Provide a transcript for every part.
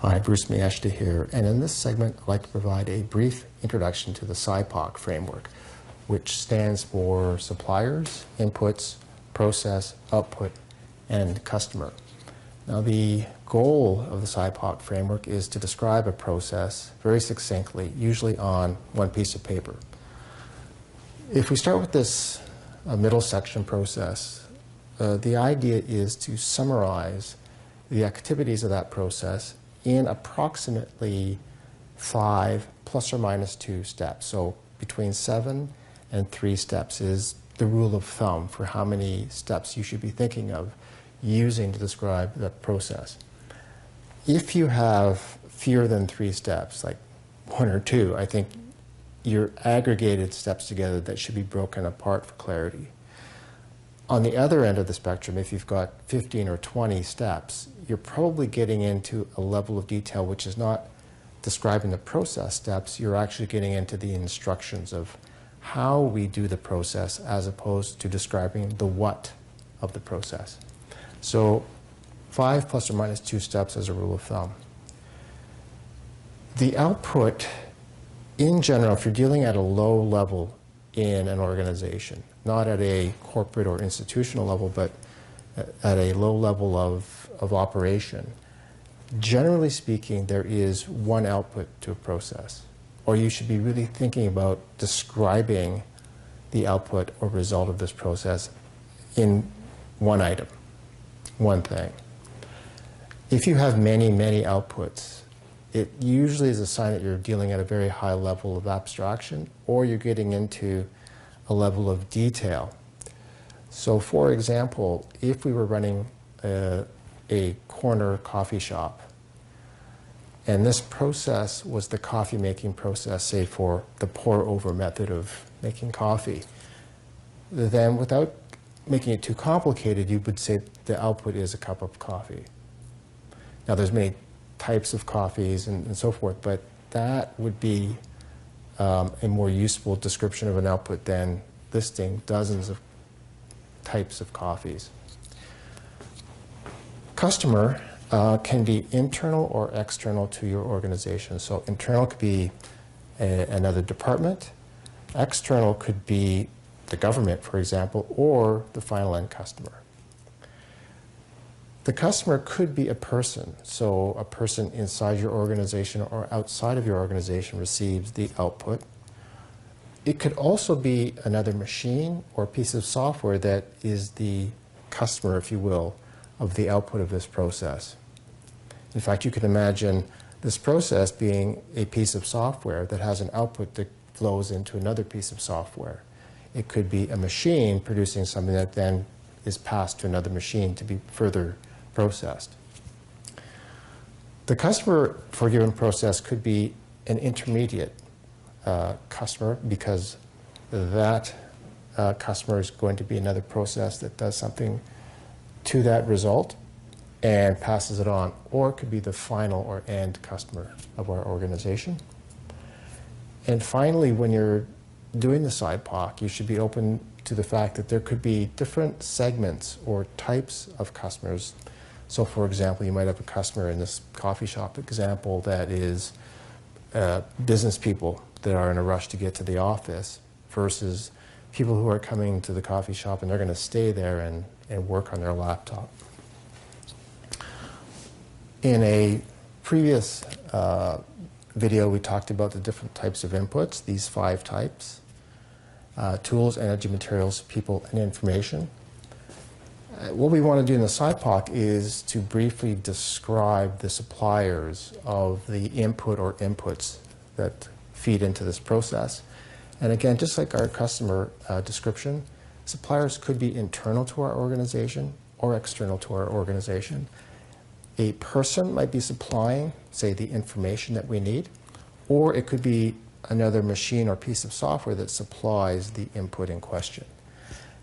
Hi, Bruce Mieshta here, and in this segment I'd like to provide a brief introduction to the SIPOC framework, which stands for Suppliers, Inputs, Process, Output, and Customer. Now the goal of the SIPOC framework is to describe a process very succinctly, usually on one piece of paper. If we start with this middle section process, the idea is to summarize the activities of that process in approximately 5 plus or minus 2 steps. So between 7 and 3 steps is the rule of thumb for how many steps you should be thinking of using to describe the process. If you have fewer than 3 steps, like 1 or 2, I think you're aggregated steps together that should be broken apart for clarity. On the other end of the spectrum, if you've got 15 or 20 steps, you're probably getting into a level of detail which is not describing the process steps, you're actually getting into the instructions of how we do the process as opposed to describing the what of the process. So 5 plus or minus 2 steps as a rule of thumb. The output, in general, if you're dealing at a low level in an organization, not at a corporate or institutional level, but at a low level of operation, generally speaking, there is one output to a process. Or you should be really thinking about describing the output or result of this process in one item, one thing. If you have many, many outputs, it usually is a sign that you're dealing at a very high level of abstraction, or you're getting into a level of detail. So for example, if we were running a corner coffee shop, and this process was the coffee making process, say for the pour over method of making coffee, then without making it too complicated, you would say the output is a cup of coffee. Now there's many types of coffees and so forth, but that would be a more useful description of an output than listing dozens of types of coffees. Customer can be internal or external to your organization. So internal could be another department. External could be the government, for example, or the final end customer. The customer could be a person. So a person inside your organization or outside of your organization receives the output. It could also be another machine or piece of software that is the customer, if you will, of the output of this process. In fact, you can imagine this process being a piece of software that has an output that flows into another piece of software. It could be a machine producing something that then is passed to another machine to be further processed. The customer for a given process could be an intermediate customer, because that customer is going to be another process that does something to that result and passes it on, or it could be the final or end customer of our organization. And finally, when you're doing the SIPOC, you should be open to the fact that there could be different segments or types of customers. So for example, you might have a customer in this coffee shop example that is business people that are in a rush to get to the office versus people who are coming to the coffee shop and they're going to stay there and work on their laptop. In a previous video, we talked about the different types of inputs, these 5 types: tools, energy, materials, people, and information. What we want to do in the SIPOC is to briefly describe the suppliers of the input or inputs that feed into this process. And again, just like our customer description, suppliers could be internal to our organization or external to our organization. A person might be supplying, say, the information that we need, or it could be another machine or piece of software that supplies the input in question.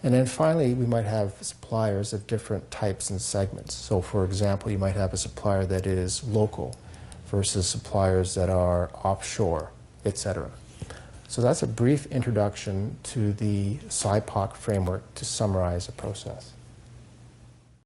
And then finally, we might have suppliers of different types and segments. So for example, you might have a supplier that is local versus suppliers that are offshore, etc. So that's a brief introduction to the SIPOC framework to summarize a process.